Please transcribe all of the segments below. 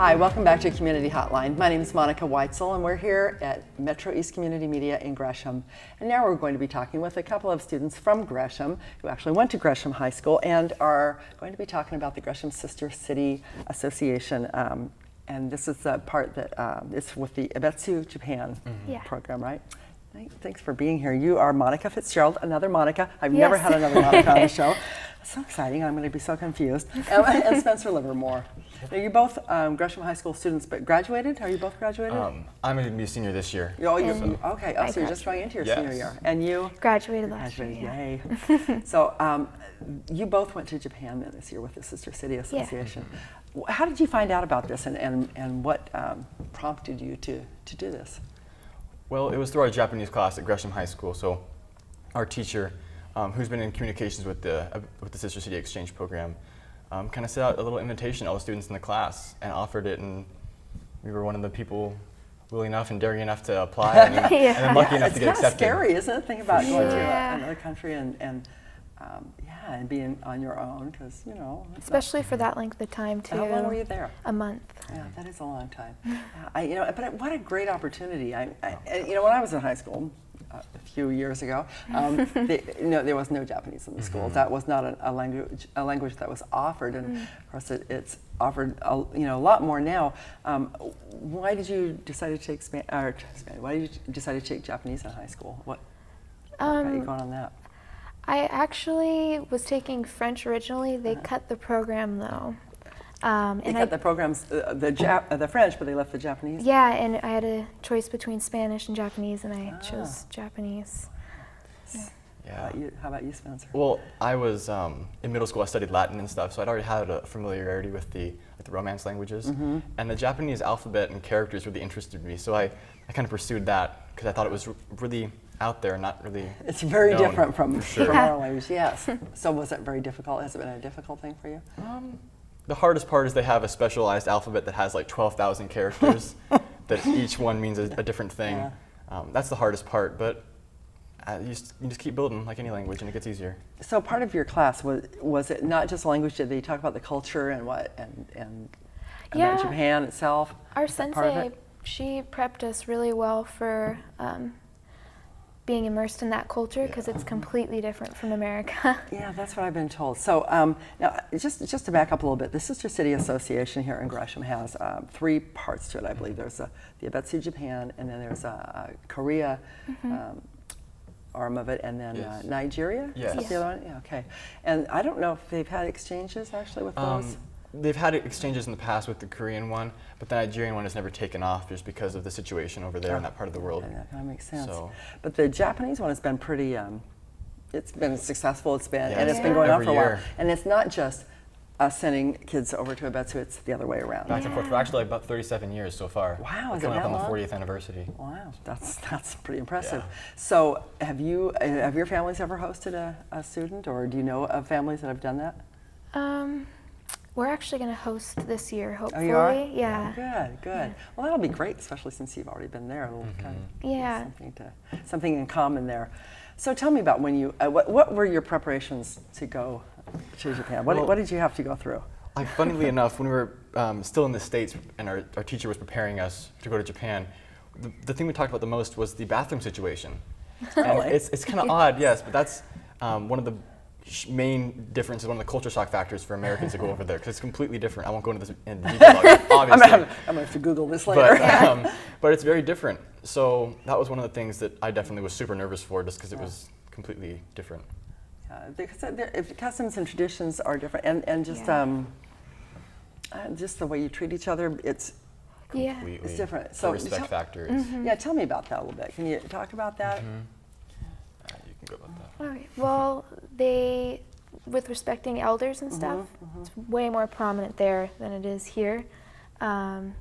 Hi, welcome back to Community Hotline. My name is Monica Weitzel, and we're here at MetroEast Community Media in Gresham. And now we're going to be talking with a couple of students from Gresham who actually went to Gresham High School and are going to be talking about the Gresham Sister City Association. And this is the part that is with the Ibetsu Japan program, right? Thanks for being here. You are Monica Fitzgerald, another Monica. I've never had another Monica on the show. It's so exciting. I'm going to be so confused. And Spencer Livermore. Now, you're both Gresham High School students, but graduated? Are you both graduated? I'm going to be a senior this year. Oh, okay. Oh, so you're just going into your senior year. And you? Graduated last year. Yay. So you both went to Japan then this year with the Sister City Association. Yeah. How did you find out about this, and what prompted you to do this? Well, it was through our Japanese class at Gresham High School. So our teacher, who's been in communications with the Sister City Exchange program, kind of set out a little invitation to all the students in the class and offered it, and we were one of the people willing enough and daring enough to apply, and then lucky enough to get accepted. It's kind of scary, isn't it? Think about going to another country and being on your own, because especially for that length of time too. How long were you there? A month. Yeah, that is a long time. But what a great opportunity. When I was in high school a few years ago, there was no Japanese in the schools. That was not a language that was offered, and of course it's offered a lot more now. Why did you decide to take Why did you decide to take Japanese in high school? What got you going on that? I actually was taking French originally. They cut the program though. They cut the programs, the French, but they left the Japanese? Yeah, and I had a choice between Spanish and Japanese, and I chose Japanese. Yeah. How about you, Spencer? Well, I was, in middle school I studied Latin and stuff, so I'd already had a familiarity with the Romance languages. And the Japanese alphabet and characters really interested me, so I kind of pursued that, because I thought it was really out there, not really It's very known. different from Sure. our language, yes. So was it very difficult? Has it been a difficult thing for you? The hardest part is they have a specialized alphabet that has like 12,000 characters that each one means a different thing. Yeah. That's the hardest part, but you just keep building like any language and it gets easier. So part of your class, was it not just language? Did they talk about the culture and about Japan itself? Our sensei, she prepped us really well for being immersed in that culture, because it's completely different from America. Yeah, that's what I've been told. So now, just to back up a little bit, the Sister City Association here in Gresham has 3 parts to it, I believe. There's the Ibetsu Japan, and then there's a Korea arm of it, and then Nigeria? Yes. Is that the other one? Yeah, okay. And I don't know if they've had exchanges actually with those? They've had exchanges in the past with the Korean one, but the Nigerian one has never taken off just because of the situation over there in that part of the world. Yeah, that makes sense. But the Japanese one has been pretty, it's been successful, it's been going on for a while. And it's not just us sending kids over to Ibetsu, it's the other way around. Back and forth for actually about 37 years so far. Wow, is it coming that up on long? the 40th anniversary. Wow, that's pretty impressive. Yeah. So have your families ever hosted a student, or do you know of families that have done that? We're actually going to host this year, hopefully. Oh, you are? Yeah. Oh, good. Yeah. Well, that'll be great, especially since you've already been there. Something in common there. So tell me about when you, what were your preparations to go to Japan? What did you have to go through? Funnily enough, when we were still in the States and our teacher was preparing us to go to Japan, the thing we talked about the most was the bathroom situation. And it's kind of odd, yes, but that's one of the main difference is one of the culture shock factors for Americans to go over there, because it's completely different. I won't go into this in detail, obviously. I'm going to have to Google this later. But it's very different. So that was one of the things that I definitely was super nervous for, just because it was completely different. If customs and traditions are different, and just the way you treat each other, it's different. So respect factors. Yeah, tell me about that a little bit. Can you talk about that? You can go about that. All right. Well, with respecting elders and stuff, it's way more prominent there than it is here.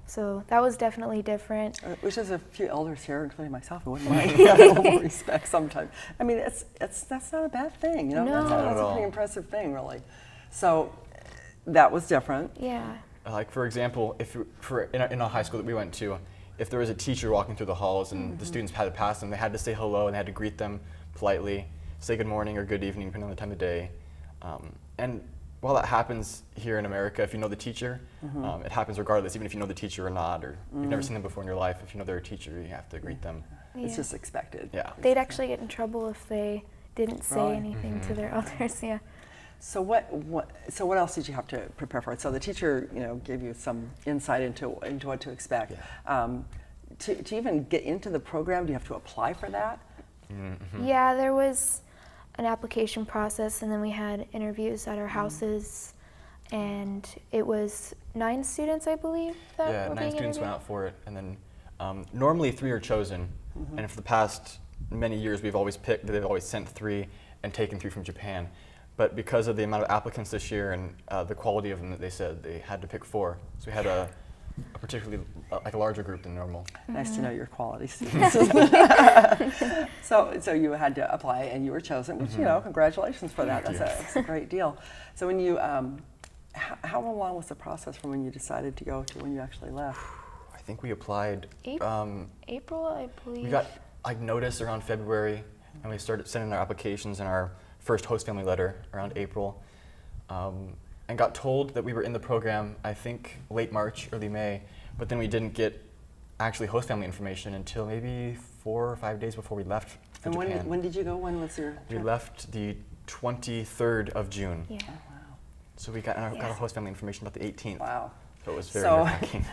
So that was definitely different. Which there's a few elders here, including myself, who wouldn't mind a little more respect sometimes. I mean, that's not a bad thing. No. That's a pretty impressive thing, really. So that was different. Yeah. Like, for example, in a high school that we went to, if there was a teacher walking through the halls and the students had to pass them, they had to say hello and they had to greet them politely, say good morning or good evening, depending on the time of day. And while that happens here in America, if you know the teacher, it happens regardless, even if you know the teacher or not, or you've never seen them before in your life. If you know they're a teacher, you have to greet them. It's just expected. Yeah. They'd actually get in trouble if they didn't say Really? anything to their elders. Yeah. So what else did you have to prepare for it? So the teacher, gave you some insight into what to expect. Yeah. To even get into the program, do you have to apply for that? Yeah, there was an application process, and then we had interviews at our houses, and it was 9 students, I believe, that Yeah, were 9 being students interviewed. went out for it, and then normally 3 are chosen, and for the past many years they've always sent 3 and taken 3 from Japan. But because of the amount of applicants this year and the quality of them, that they said they had to pick 4. So we had a particularly like a larger group than normal. Nice to know your quality students. So you had to apply and you were chosen, which congratulations for that. That's a great deal. So when you, how long was the process from when you decided to go to when you actually left? I think we applied. April, I believe. We got notice around February, and we started sending our applications and our first host family letter around April, and got told that we were in the program, I think late March, early May, but then we didn't get actually host family information until maybe 4 or 5 days before we left for Japan. And when did you go? When was your We trip? left the 23rd of June. Yeah. Oh, wow. So we got our host family information about the 18th. Wow. So it was very So- nerve-wracking.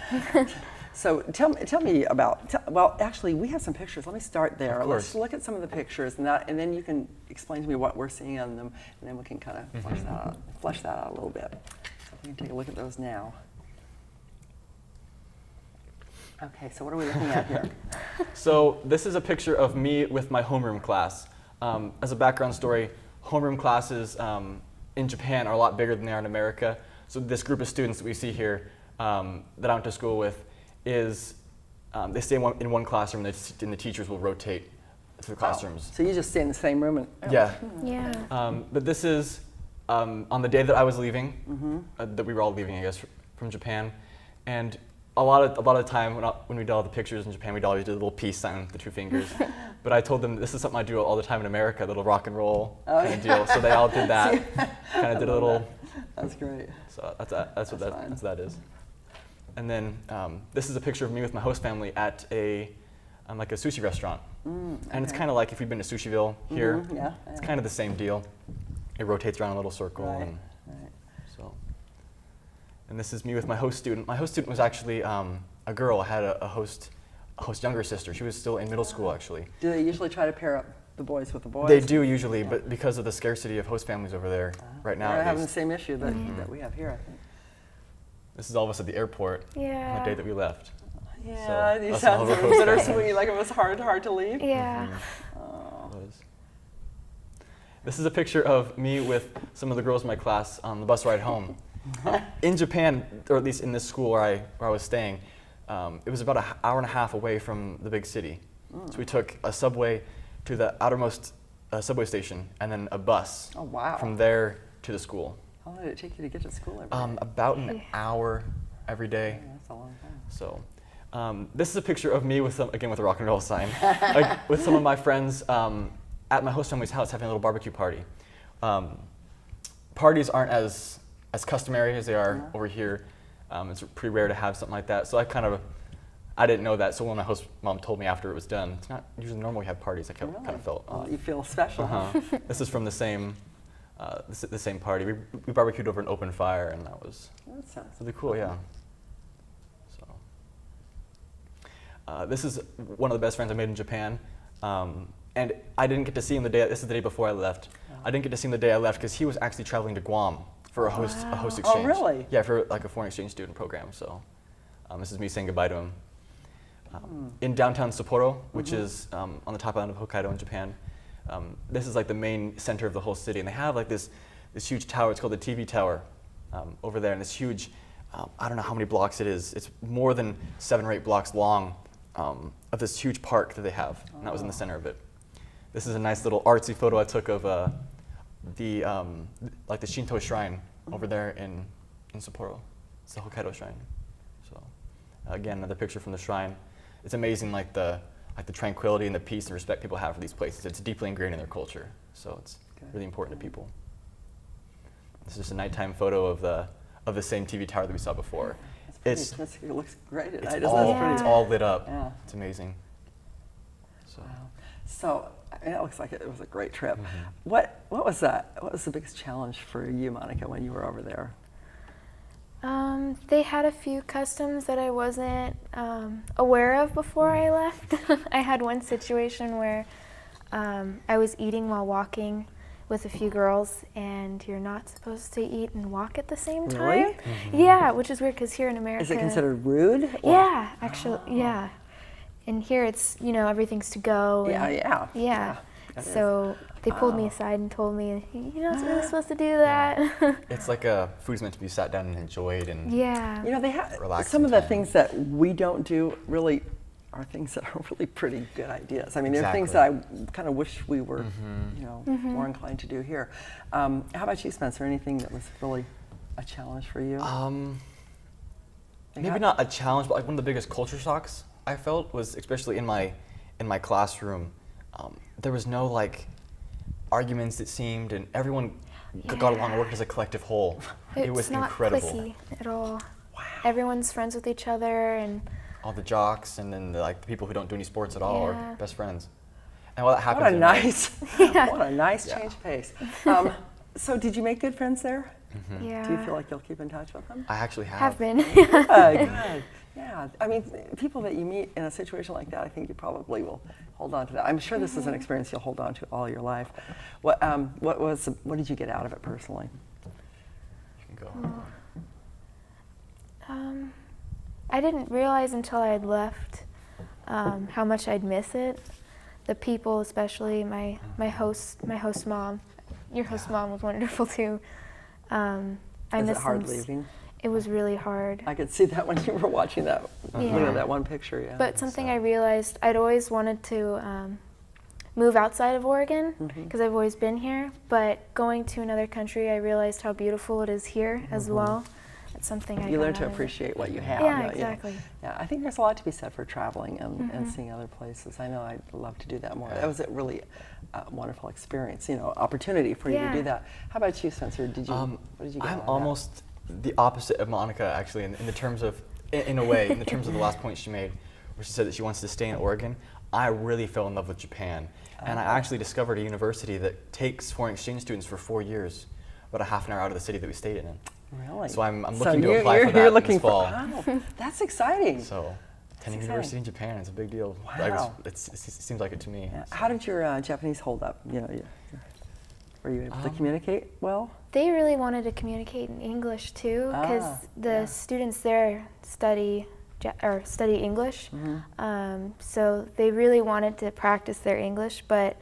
So tell me about, well, actually, we have some pictures. Let me start there. Of Let's course. look at some of the pictures, and then you can explain to me what we're seeing on them, and then we can kind of flesh that out a little bit. So we can take a look at those now. Okay, so what are we looking at here? So this is a picture of me with my homeroom class. As a background story, homeroom classes in Japan are a lot bigger than they are in America. So this group of students that we see here that I went to school with is, they stay in one classroom and the teachers will rotate through the classrooms. So you just stay in the same room and Yeah. Yeah. But this is on the day that I was leaving, that we were all leaving, I guess, from Japan. And a lot of the time when we did all the pictures in Japan, we'd always do a little peace sign with the 2 fingers. But I told them this is something I do all the time in America, a little rock and roll kind of deal. So they all did that, kind of did a little. That's great. So that's what fine. that is. And then this is a picture of me with my host family at like a sushi restaurant. And it's kind of like if we've been to Sushiville here. Yeah. It's kind of the same deal. It rotates around a little circle. Right. And so. And this is me with my host student. My host student was actually a girl. I had a host younger sister. She was still in middle school, actually. Do they usually try to pair up the boys with the boys? They do usually, but because of the scarcity of host families over there right now, They're at having the least, same issue that we have here, I think. this is all of us at the airport on Yeah. the day that we left. Yeah, So these that's sounds all of our host bittersweet, like it was hard to leave. Yeah. Was. This is a picture of me with some of the girls in my class on the bus ride home. In Japan, or at least in this school where I was staying, it was about an hour and a half away from the big city. So we took a subway to the outermost subway station and then a bus Oh, wow. from there to the school. How long did it take you to get to school every day? About an hour every day. Yeah, that's a long time. So this is a picture of me with again with a rock and roll sign, like, with some of my friends at my host family's house having a little barbecue party. Parties aren't as customary as they are over here. It's pretty rare to have something like that. So I didn't know that. So when my host mom told me after it was done, it's not usually normal you have parties. I kind of felt Well, odd. you feel special. Huh? This is from the same party. We barbecued over an open fire, and that was That sounds really cool. Yeah. So this is one of the best friends I made in Japan, and I didn't get to see him the day. This is the day before I left. I didn't get to see him the day I left because he was actually traveling to Guam for a host exchange. Oh, really? Yeah, for like a foreign exchange student program. So this is me saying goodbye to him. In downtown Sapporo, which is on the top island of Hokkaido in Japan, this is like the main center of the whole city, and they have like this huge tower. It's called the TV Tower over there, and this huge. I don't know how many blocks it is. It's more than 7 or 8 blocks long of this huge park that they have, and that was in the center of it. This is a nice little artsy photo I took of the Shinto shrine over there in Sapporo. It's the Hokkaido shrine. So again, another picture from the shrine. It's amazing, like the tranquility and the peace and respect people have for these places. It's deeply ingrained in their culture, so it's really important to people. This is just a nighttime photo of the same TV tower that we saw before. It looks great at night. It's all, Yeah. it's all lit up. Yeah. It's amazing. So. Wow. So it looks like it was a great trip. What was that? What was the biggest challenge for you, Monica, when you were over there? They had a few customs that I wasn't aware of before I left. I had one situation where I was eating while walking with a few girls, and you're not supposed to eat and walk at the same time. Really? Yeah, which is weird because here in America. Is it considered rude? or- Yeah, actually, yeah. And here it's, everything's to go. Yeah, and- yeah. Yeah. that is. So they pulled me aside and told me, you're not really supposed to do that. It's like food's meant to be sat down and enjoyed, and Yeah. They have Relaxing some of the time. things that we don't do really are things that are really pretty good ideas. I mean, there are things that I kind of wish we were, more inclined to do here. How about you, Spencer? Anything that was really a challenge for you? maybe not a challenge, but like one of the biggest culture shocks I felt was, especially in my classroom, there was no like arguments, it seemed, and everyone got along and worked as a collective whole. It was It's not incredible. cliquey at all. Wow. Everyone's friends with each other, and All the jocks and then the people who don't do any sports at all Yeah. are best friends. And while that happens, What a in nice, Yeah. what a nice change of pace. So did you make good friends there? yeah. Do you feel like you'll keep in touch with them? I actually have. have been. Good. Yeah. I mean, people that you meet in a situation like that, I think you probably will hold on to that. I'm sure this is an experience you'll hold on to all your life. What did you get out of it personally? You can go. I didn't realize until I had left how much I'd miss it. The people, especially my host mom. Your host mom was wonderful too. I Is it miss hard them. leaving? It was really hard. I could see that when you were watching that, Yeah. that one picture. Yeah. But something I realized, I'd always wanted to move outside of Oregon because I've always been here. But going to another country, I realized how beautiful it is here as well. That's something I you got learn to out of it. appreciate what you have. Yeah, don't you? exactly. Yeah, I think there's a lot to be said for traveling and seeing other places. I know I'd love to do that more. That was a really wonderful experience, opportunity for you to Yeah. do that. How about you, Spencer? What did you get I'm out of that? almost the opposite of Monica, actually, in the terms of, in a way, in the terms of the last point she made, where she said that she wants to stay in Oregon. I really fell in love with Japan, and I actually discovered a university that takes foreign exchange students for 4 years, about a half an hour out of the city that we stayed in. Really? So I'm looking to apply for that You're looking this fall. wow, that's exciting. So attending exciting. university in Japan is a big deal. Wow. It seems like it to me. Yeah. How did your Japanese hold up? Were you able to communicate well? They really wanted to communicate in English too, because the students there study English. So they really wanted to practice their English, but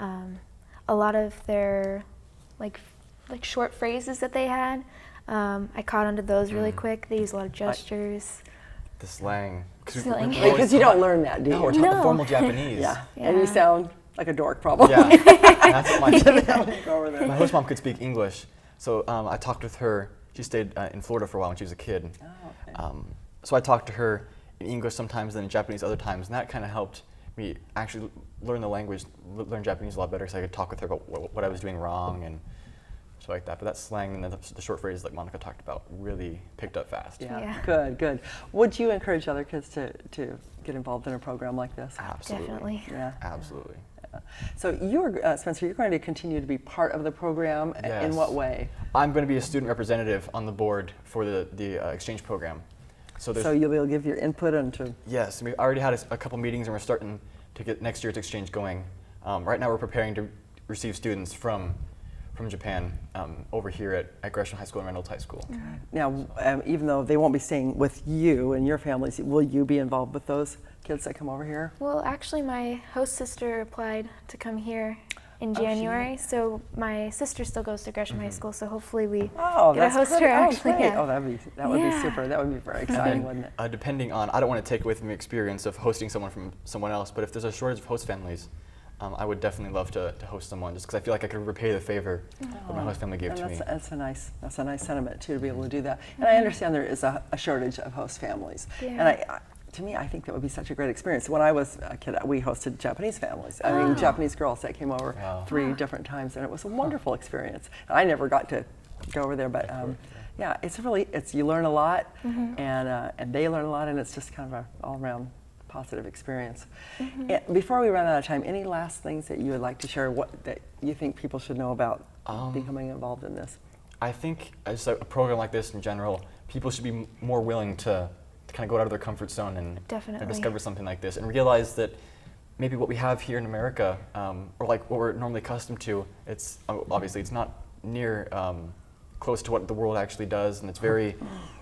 a lot of their like short phrases that they had, I caught onto those really quick. They use a lot of gestures. The slang. Slang. Because you don't learn that, do you? No, we're taught the No. formal Japanese. Yeah. And you Yeah. sound like a dork, probably. Yeah. That's what When you go over there. my host mom could speak English, so I talked with her. She stayed in Florida for a while when she was a kid. Oh, okay. So I talked to her in English sometimes, then in Japanese other times, and that kind of helped me actually learn the language, learn Japanese a lot better, because I could talk with her about what I was doing wrong and stuff like that. But that slang and the short phrases like Monica talked about really picked up fast. Yeah. Yeah. Good. Would you encourage other kids to get involved in a program like this? Absolutely. Definitely. Yeah. Absolutely. So Spencer, you're going to continue to be part of the program. Yes. In what way? I'm going to be a student representative on the board for the exchange program. So You'll be able to give your input into. yes, we already had a couple meetings and we're starting to get next year's exchange going. Right now we're preparing to receive students from Japan over here at Gresham High School and Reynolds High School. Now, even though they won't be staying with you and your families, will you be involved with those kids that come over here? Well, actually, my host sister applied to come here in January, so my sister still goes to Gresham High School, so hopefully we get a that's host great. her actually. Great. Yeah. That would be Yeah. super. That would be very exciting, wouldn't it? Depending on, I don't want to take away from the experience of hosting someone from someone else, but if there's a shortage of host families, I would definitely love to host someone, just because I feel like I could repay the favor that my host family gave And to me. that's a nice sentiment too, to be able to do that. And I understand there is a shortage of host families. Yeah. And to me, I think that would be such a great experience. When I was a kid, we hosted Japanese families. I mean, Japanese girls that came over 3 different times, and it was a wonderful experience. And I never got to go over there. But yeah, it's you learn a lot, and they learn a lot, and it's just kind of an all-around positive experience. And before we run out of time, any last things that you would like to share? What that you think people should know about becoming involved in this? I think just a program like this in general, people should be more willing to kind of go out of their comfort zone and discover something like this, and realize that maybe what we have here in America, or like what we're normally accustomed to, it's obviously it's not near close to what the world actually does, and it's very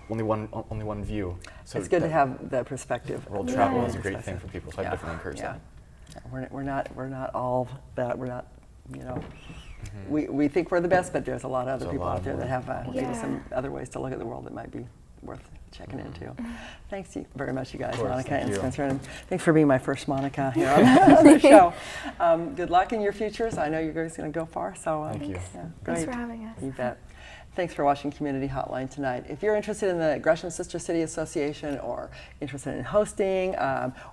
only one view. So it's good to have the perspective. World travel is a great thing for people, so I definitely encourage that. We're not all that. We're not, you know. We think we're the best, but there's a lot of other people out there that have maybe some other ways to look at the world that might be worth checking into. Thanks very much, you guys, Monica and Spencer. And thanks for being my first Monica here on the show. Good luck in your futures. I know you're guys going to go far. So thank you. Yeah, great. Thanks for having us. You bet. Thanks for watching Community Hotline tonight. If you're interested in the Gresham Sister City Association, or interested in hosting,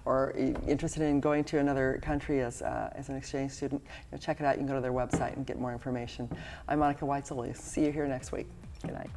or interested in going to another country as an exchange student, check it out. You can go to their website and get more information. I'm Monica Weitzel. We'll see you here next week. Good night.